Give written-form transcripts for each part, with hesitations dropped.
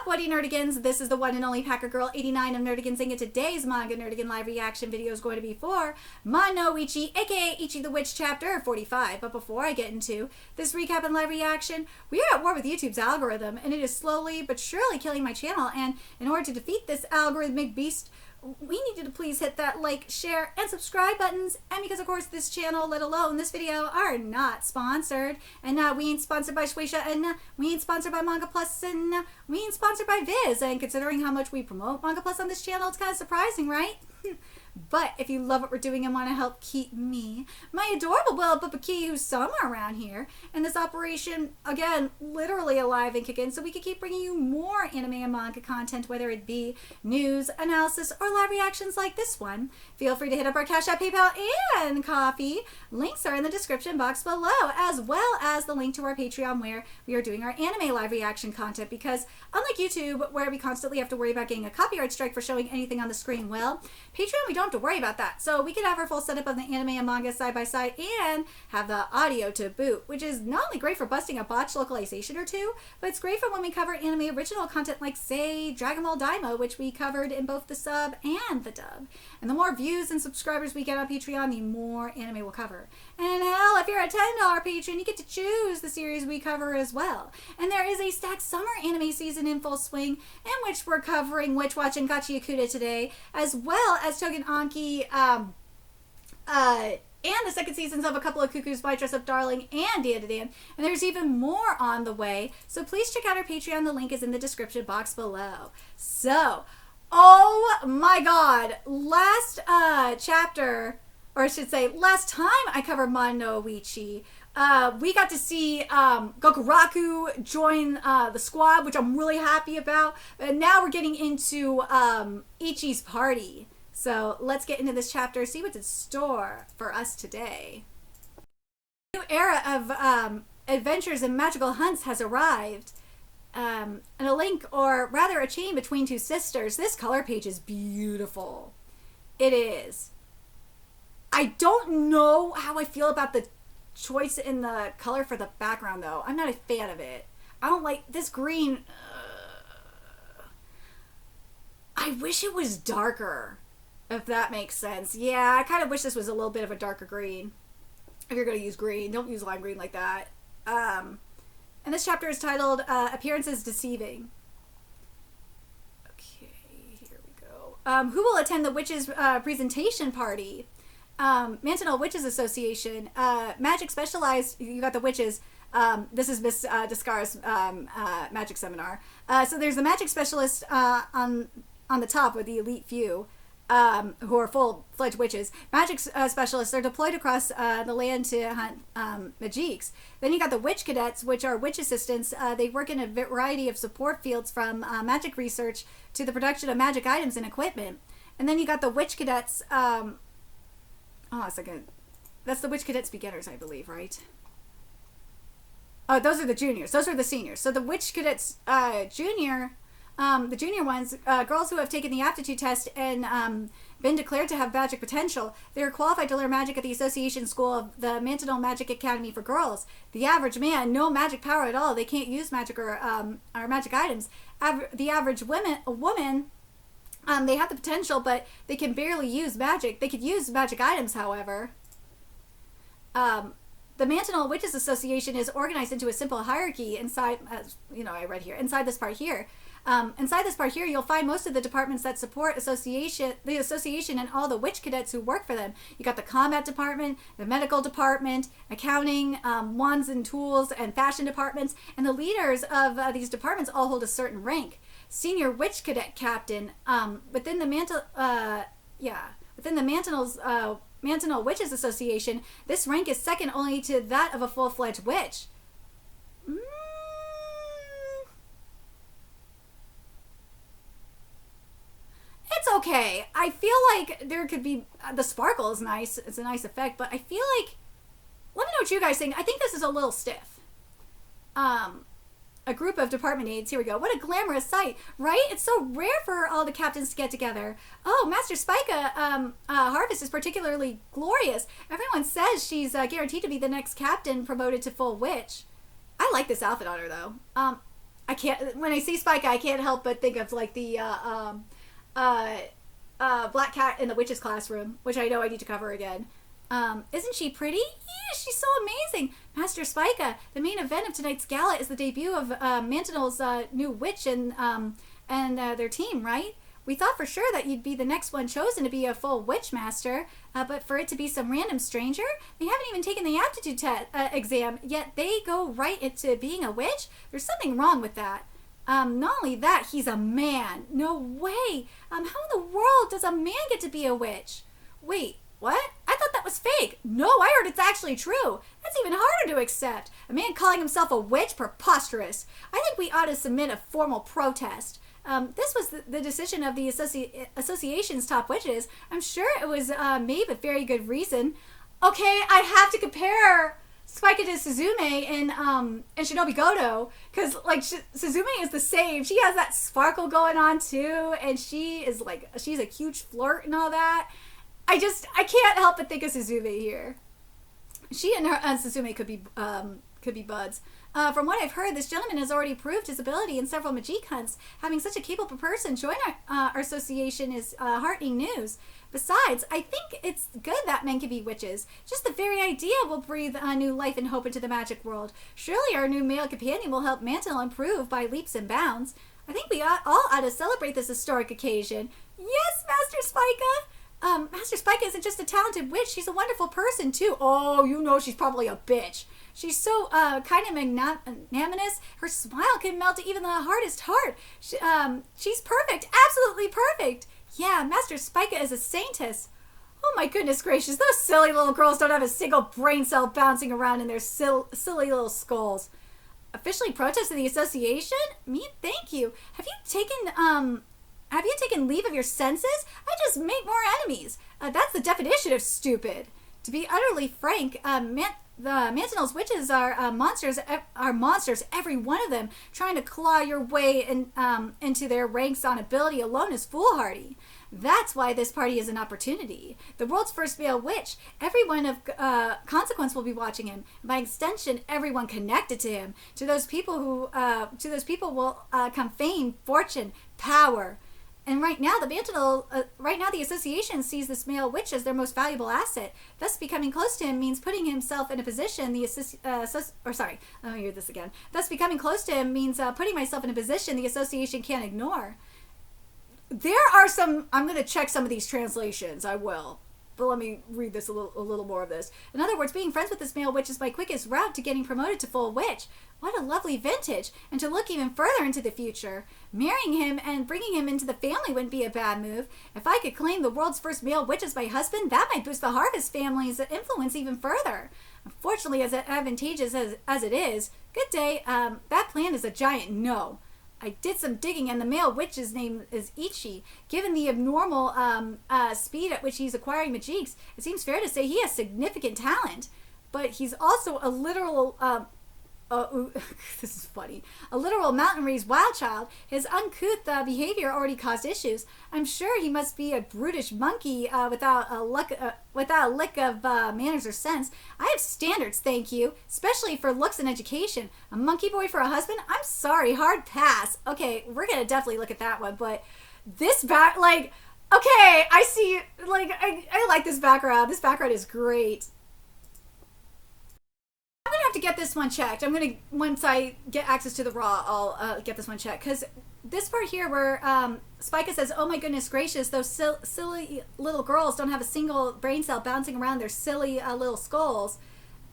Buddy Nerdigans? This is the one and only Packer Girl 89 of Nerdigans, and today's Manga Nerdigan live reaction video is going to be for Mano Ichi, aka Ichi the Witch chapter 45. But before I get into this recap and live reaction, we are at war with YouTube's algorithm, and it is slowly but surely killing my channel. And in order to defeat this algorithmic beast, we need you to please hit that like, share, and subscribe buttons. And because, of course, this channel, let alone this video, are not sponsored. And we ain't sponsored by Shueisha, and we ain't sponsored by Manga Plus, and we ain't sponsored by Viz. And considering how much we promote Manga Plus on this channel, it's kind of surprising, right? But if you love what we're doing and want to help keep me, my adorable little Pupaki, who's somewhere around here, and this operation, again, literally alive and kicking, so we can keep bringing you more anime and manga content, whether it be news, analysis, or live reactions like this one, feel free to hit up our Cash App, PayPal, and Coffee. Links are in the description box below, as well as the link to our Patreon, where we are doing our anime live reaction content, because unlike YouTube, where we constantly have to worry about getting a copyright strike for showing anything on the screen, well, Patreon, we don't have to worry about that. So we can have our full setup of the anime and manga side by side and have the audio to boot, which is not only great for busting a botched localization or two, but it's great for when we cover anime original content like, say, Dragon Ball Daima, which we covered in both the sub and the dub. And the more views and subscribers we get on Patreon, the more anime we'll cover. And hell, if you're a $10 patron, you get to choose the series we cover as well. And there is a stacked summer anime season in full swing, in which we're covering Witch Watch and Gachi Yakuta today, as well as Togen Anki, and the second seasons of a couple of Cuckoo's My Dress Up Darling and Dan to Dan, and there's even more on the way, so please check out our Patreon. The link is in the description box below. So, oh my god, last chapter, or I should say, last time I covered Mano Ichi, we got to see Gokuraku join the squad, which I'm really happy about, and now we're getting into Ichi's party. So let's get into this chapter, see what's in store for us today. A new era of adventures and magical hunts has arrived. And a link, or rather a chain between two sisters. This color page is beautiful. It is. I don't know how I feel about the choice in the color for the background, though. I'm not a fan of it. I don't like this green. I wish it was darker. If that makes sense. Yeah, I kind of wish this was a little bit of a darker green. If you're going to use green, don't use lime green like that. And this chapter is titled Appearances Deceiving. Okay, here we go. Who will attend the witches' presentation party? Mantonal Witches Association. Magic Specialized, you got the witches. This is Miss DESSCARAS magic seminar. So there's the magic specialist on the top, with the elite few. Who are full-fledged witches. Magic specialists are deployed across the land to hunt magiques. Then you got the witch cadets, which are witch assistants. They work in a variety of support fields, from magic research to the production of magic items and equipment. And then you got the witch cadets. Oh, a second. That's the witch cadets beginners, I believe, right? Oh, those are the juniors. Those are the seniors. So the witch cadets junior. The junior ones, girls who have taken the aptitude test and been declared to have magic potential, they are qualified to learn magic at the Association School of the Mantonal Magic Academy for Girls. The average man, no magic power at all. They can't use magic or magic items. The average woman, they have the potential, but they can barely use magic. They could use magic items, however. The Mantonal Witches Association is organized into a simple hierarchy inside, as you know, I read here, inside this part here. Inside this part here, you'll find most of the departments that support the association and all the witch cadets who work for them. You got the combat department, the medical department, accounting, wands and tools, and fashion departments. And the leaders of these departments all hold a certain rank. Senior witch cadet captain, within the Mantonal Witches Association, this rank is second only to that of a full-fledged witch. It's okay. I feel like there could be, the sparkle is nice. It's a nice effect, but I feel like, let me know what you guys think. I think this is a little stiff. A group of department aides. Here we go. What a glamorous sight, right? It's so rare for all the captains to get together. Oh, Master Spica Harvest is particularly glorious. Everyone says she's guaranteed to be the next captain promoted to full witch. I like this outfit on her, though. I can't, when I see Spica, I can't help but think of like the uh, Black Cat in the Witch's Classroom, which I know I need to cover again. Isn't she pretty? Yeah, she's so amazing. Master Spica, the main event of tonight's gala is the debut of Mantinel's new witch and their team, right? We thought for sure that you'd be the next one chosen to be a full witch master, but for it to be some random stranger, they haven't even taken the aptitude exam, yet they go right into being a witch? There's something wrong with that. Not only that, he's a man. No way. How in the world does a man get to be a witch? Wait, what? I thought that was fake. No, I heard it's actually true. That's even harder to accept. A man calling himself a witch? Preposterous. I think we ought to submit a formal protest. This was the decision of the association's top witches. I'm sure it was made with very good reason. Okay, I have to compare Spica to Suzume in Shinobi Goto, because like Suzume is the same. She has that sparkle going on too, and she's a huge flirt and all that. I can't help but think of Suzume here. She and Suzume could be buds. From what I've heard, this gentleman has already proved his ability in several Majik hunts. Having such a capable person join our association is heartening news. Besides, I think it's good that men can be witches. Just the very idea will breathe new life and hope into the magic world. Surely our new male companion will help Mantle improve by leaps and bounds. I think we all ought to celebrate this historic occasion. Yes, Master Spica! Master Spica isn't just a talented witch, she's a wonderful person too. Oh, you know she's probably a bitch. She's so kind of magnanimous. Her smile can melt even the hardest heart. She's perfect, absolutely perfect. Yeah, Master Spica is a saintess. Oh my goodness gracious, those silly little girls don't have a single brain cell bouncing around in their silly little skulls. Officially protested the association? Me, thank you. Have you taken leave of your senses? I just make more enemies. That's the definition of stupid. To be utterly frank, the Mantinel's witches are monsters, every one of them. Trying to claw your way into their ranks on ability alone is foolhardy. That's why this party is an opportunity. The world's first male witch. Everyone of consequence will be watching him. By extension, everyone connected to him. To those people will come fame, fortune, power. And right now, the association sees this male witch as their most valuable asset. Thus, becoming close to him means putting himself in a position Thus, becoming close to him means putting myself in a position the association can't ignore. There are some. I'm going to check some of these translations. I will. But let me read this a little more of this. In other words, being friends with this male witch is my quickest route to getting promoted to full witch. What a lovely vintage. And to look even further into the future. Marrying him and bringing him into the family wouldn't be a bad move. If I could claim the world's first male witch as my husband, that might boost the Harvest family's influence even further. Unfortunately, as advantageous as it is, good day, that plan is a giant no. I did some digging, and the male witch's name is Ichi. Given the abnormal speed at which he's acquiring Majiks, it seems fair to say he has significant talent. But he's also a literal, this is funny, a literal mountain-raised wild child. His uncouth behavior already caused issues. I'm sure he must be a brutish monkey without a lick of manners or sense. I have standards, thank you, especially for looks and education. A monkey boy for a husband? I'm sorry, hard pass. Okay, we're gonna definitely look at that one, but this okay, I see, I like this background. This background is great. I'm gonna have to get this one checked. Once I get access to the raw, I'll get this one checked, because this part here where Spica says, oh my goodness gracious, those silly little girls don't have a single brain cell bouncing around their silly little skulls.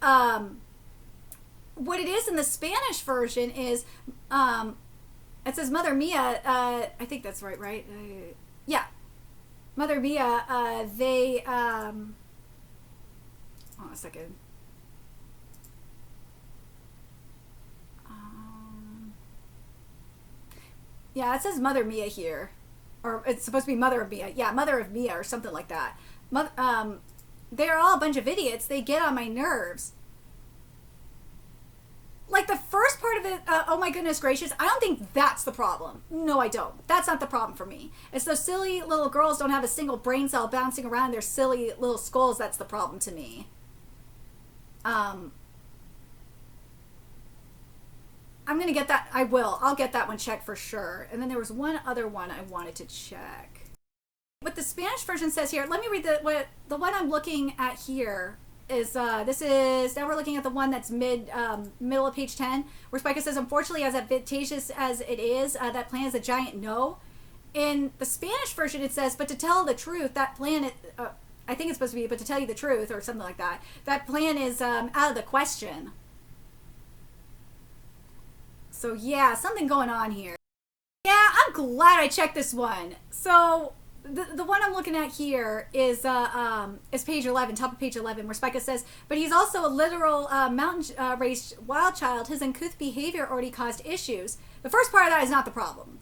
What it is in the Spanish version is, it says Mother Mia, I think that's right? Yeah. Mother Mia, hold on a second. Yeah, it says Mother Mia here. Or it's supposed to be Mother of Mia. Yeah, Mother of Mia or something like that. They're all a bunch of idiots. They get on my nerves. Like the first part of it, oh my goodness gracious, I don't think that's the problem. No, I don't. That's not the problem for me. It's those silly little girls don't have a single brain cell bouncing around their silly little skulls that's the problem to me. I'm gonna get that. I will. I'll get that one checked for sure. And then there was one other one I wanted to check. What the Spanish version says here. Let me read the one I'm looking at here. Is this is now we're looking at the one that's middle of page 10, where Spica says, unfortunately, as advantageous as it is, that plan is a giant no. In the Spanish version, it says, but to tell the truth, that plan, I think it's supposed to be, but to tell you the truth, or something like that, that plan is out of the question. So yeah, something going on here. Yeah, I'm glad I checked this one. So the one I'm looking at here is page 11, top of page 11, where Spica says, but he's also a literal mountain-raised wild child. His uncouth behavior already caused issues. The first part of that is not the problem.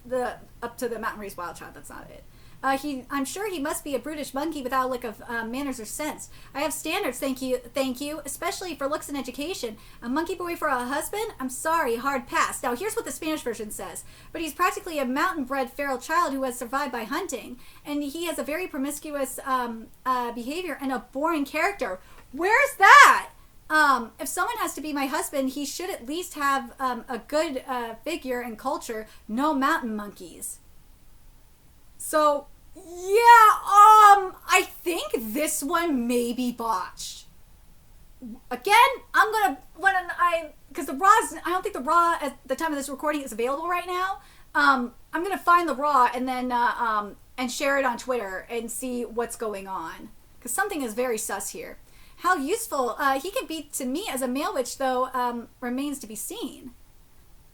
Up to the mountain-raised wild child, that's not it. I'm sure he must be a brutish monkey without a lick of manners or sense. I have standards, thank you, especially for looks and education. A monkey boy for a husband? I'm sorry, hard pass. Now here's what the Spanish version says. But he's practically a mountain-bred feral child who has survived by hunting, and he has a very promiscuous behavior and a boring character. Where's that? If someone has to be my husband, he should at least have a good figure and culture. No mountain monkeys. So, yeah, I think this one may be botched. Again, I'm gonna, because the raws, I don't think the raw at the time of this recording is available right now. I'm gonna find the raw and then, and share it on Twitter and see what's going on. Because something is very sus here. How useful he can be to me as a male witch, though, remains to be seen.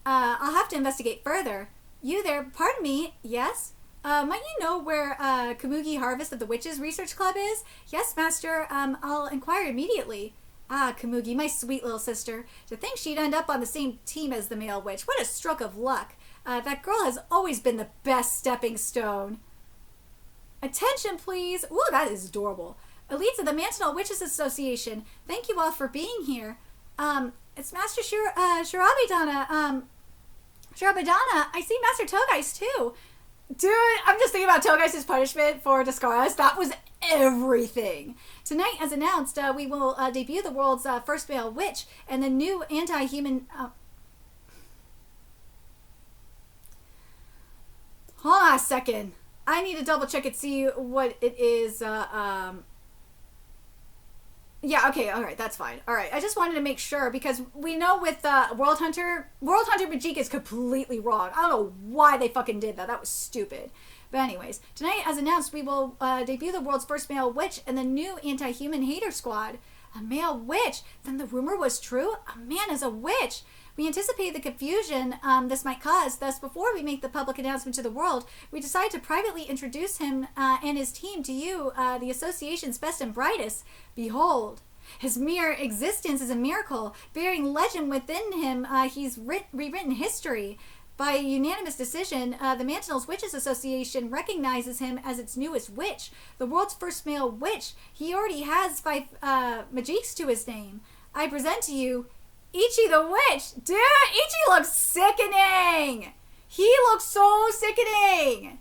I'll have to investigate further. You there, pardon me, yes? Might you know where Kamugi Harvest of the Witches Research Club is? Yes, Master. I'll inquire immediately. Ah, Kamugi, my sweet little sister. To think she'd end up on the same team as the male witch. What a stroke of luck. That girl has always been the best stepping stone. Attention, please. Ooh, that is adorable. Elites of the Mantinal Witches Association. Thank you all for being here. It's Master Shirabidana. Shirabidana. I see Master Togeist, too. Dude, I'm just thinking about Togeist's punishment for DESSCARAS. That was everything. Tonight, as announced, we will debut the world's first male witch and the new anti-human... Hold on a second. I need to double check and see what it is. Yeah, okay, alright, that's fine. Alright, I just wanted to make sure because we know with World Hunter Majik is completely wrong. I don't know why they fucking did that. That was stupid. But anyways, tonight, as announced, we will debut the world's first male witch and the new anti-human hater squad. A male witch? Then the rumor was true? A man is a witch! We anticipated the confusion this might cause, thus before we make the public announcement to the world, we decided to privately introduce him and his team to you, the association's best and brightest. Behold, his mere existence is a miracle, bearing legend within him. He's rewritten history. By unanimous decision, the Mantinal's Witches Association recognizes him as its newest witch, the world's first male witch. He already has 5 Majiks to his name. I present to you Ichi the Witch. Dude, Ichi looks sickening. He looks so sickening.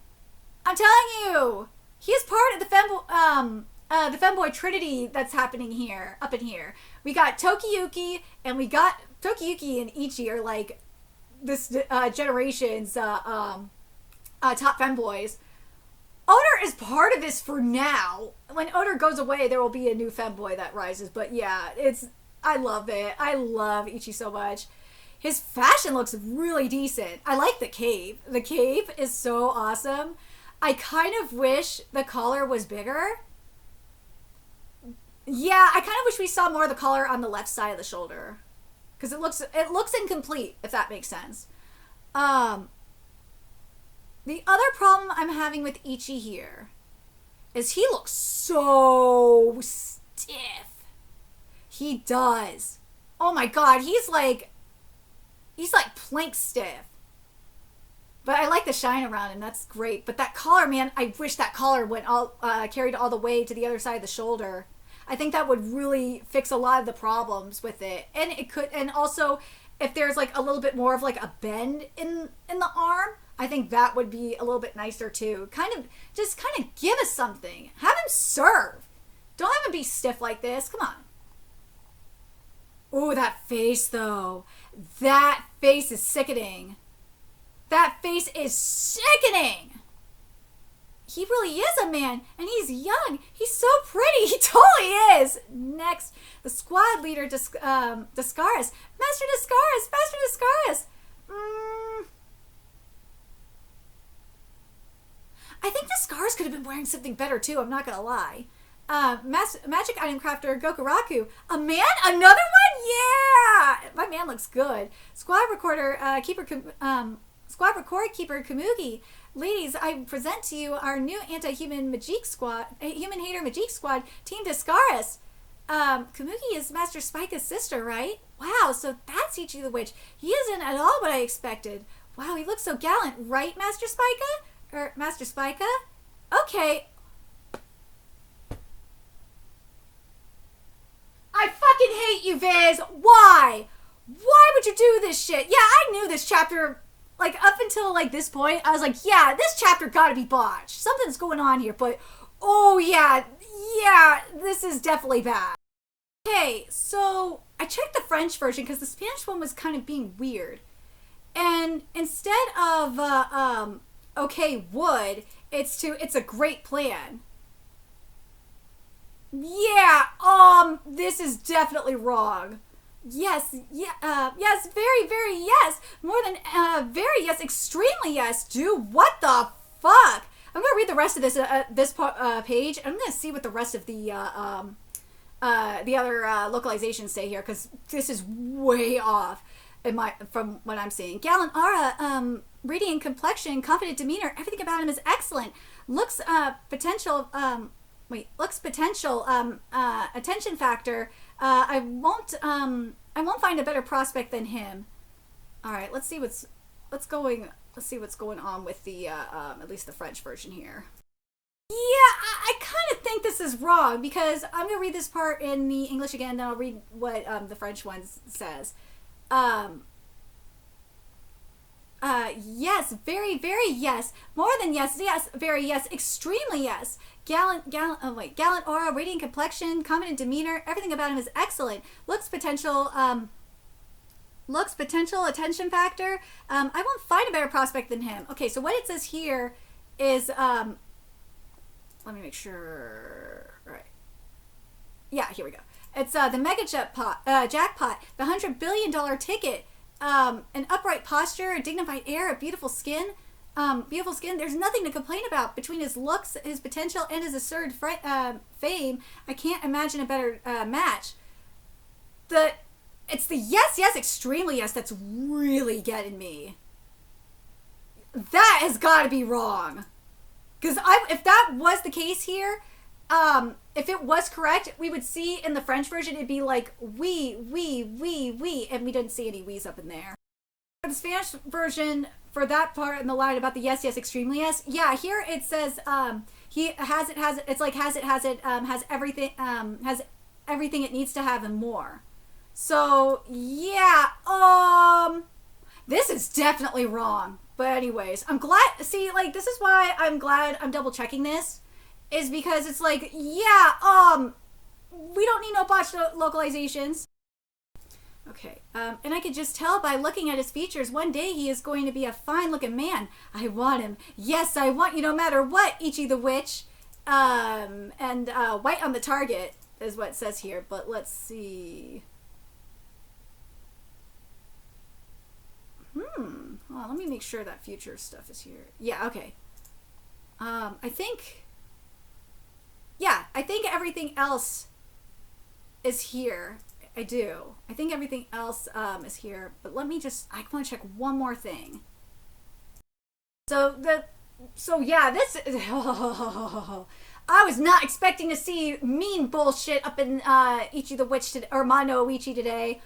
I'm telling you. He's part of the femboy trinity that's happening here, up in here. We got Tokiyuki, and Tokiyuki and Ichi are like this generation's top femboys. Odor is part of this for now. When Odor goes away, there will be a new femboy that rises. But yeah, I love it. I love Ichi so much. His fashion looks really decent. I like the cape. The cape is so awesome. I kind of wish the collar was bigger. Yeah, I kind of wish we saw more of the collar on the left side of the shoulder. Because it looks incomplete, if that makes sense. The other problem I'm having with Ichi here is he looks so stiff. He does. Oh my god, he's like plank stiff. But I like the shine around him, that's great. But that collar, man, I wish that collar went carried all the way to the other side of the shoulder. I think that would really fix a lot of the problems with it. And it could, and also if there's like a little bit more of like a bend in the arm, I think that would be a little bit nicer too. Just kind of give us something. Have him serve. Don't have him be stiff like this. Come on. Oh, that face though. That face is sickening. That face is sickening. He really is a man, and he's young. He's so pretty. He totally is. Next, the squad leader, DESSCARAS. Master DESSCARAS. Master DESSCARAS. I think DESSCARAS could have been wearing something better, too. I'm not going to lie. Magic item crafter Gokuraku. A man? Another one? Yeah! My man looks good. Squad record keeper Kamugi. Ladies, I present to you our new anti-human Majik squad, human hater Majik squad, Team DESSCARAS. Kamugi is Master Spika's sister, right? Wow, so that's Ichi the Witch. He isn't at all what I expected. Wow, he looks so gallant, right, Master Spika? Or Master Spika? Okay. I fucking hate you, Viz. Why? Why would you do this shit? Yeah, I knew this chapter. Like, up until, like, this point, I was like, yeah, this chapter gotta be botched. Something's going on here, but, oh, yeah, this is definitely bad. Okay, so I checked the French version because the Spanish one was kind of being weird. And instead of, okay, would, it's a great plan. Yeah, this is definitely wrong. Yes, yes, very, very yes. More than very yes, extremely yes. Dude, what the fuck? I'm gonna read the rest of this page. I'm gonna see what the rest of the other localizations say here, because this is way off from what I'm seeing. Gallant aura, radiant complexion, confident demeanor, everything about him is excellent. Looks potential attention factor. I won't find a better prospect than him. All right, let's see what's going on with the at least the French version here. Yeah, I kind of think this is wrong, because I'm gonna read this part in the English again, then I'll read what the French one says. Yes, very, very yes. More than yes, yes, very yes, extremely yes. Gallant aura, radiant complexion, confident demeanor, everything about him is excellent. Looks potential attention factor. I won't find a better prospect than him. Okay, so what it says here is, let me make sure, right. Yeah, here we go. It's the mega jackpot, the $100 billion ticket. An upright posture, a dignified air, a beautiful skin. There's nothing to complain about. Between his looks, his potential, and his assured fame, I can't imagine a better match. It's the yes, yes, extremely yes that's really getting me. That has got to be wrong. Because if that was the case here, if it was correct, we would see in the French version, it'd be like, we, and we didn't see any we's up in there. For the Spanish version, for that part in the line about the yes, yes, extremely yes, yeah, here it says, he has everything it needs to have and more. So, yeah, this is definitely wrong. But anyways, I'm glad, see, like, this is why I'm glad I'm double checking this. Is because it's like, yeah, we don't need no botched localizations. Okay, and I could just tell by looking at his features, one day he is going to be a fine-looking man. I want him. Yes, I want you no matter what, Ichi the Witch. And white on the target is what it says here, but let's see. Well, let me make sure that future stuff is here. Yeah, okay. I think everything else is here. I do. I think everything else is here. But let me just, I want to check one more thing. So yeah, this is, I was not expecting to see mean bullshit up in Ichi the Witch today, or Mono Ichi today.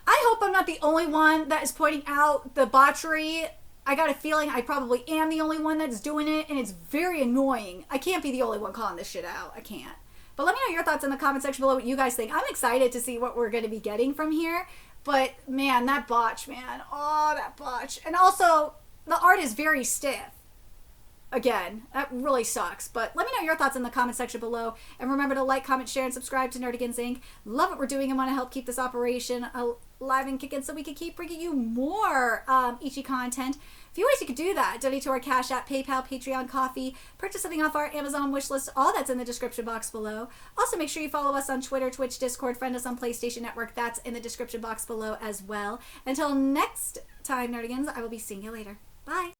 I hope I'm not the only one that is pointing out the botchery. I got a feeling I probably am the only one that's doing it, and it's very annoying. I can't be the only one calling this shit out. I can't. But let me know your thoughts in the comment section below, what you guys think. I'm excited to see what we're going to be getting from here. But, man, that botch, man. Oh, that botch. And also, the art is very stiff. again, that really sucks. But let me know your thoughts in the comment section below. And remember to like, comment, share, and subscribe to Nerdigans Inc. Love what we're doing and want to help keep this operation alive and kicking so we can keep bringing you more Ichi content. A few ways you could do that: donate to our Cash App, PayPal, Patreon, Coffee, purchase something off our Amazon wish list. All that's in the description box below. Also, make sure you follow us on Twitter, Twitch, Discord, friend us on PlayStation Network. That's in the description box below as well. Until next time, Nerdigans, I will be seeing you later. Bye.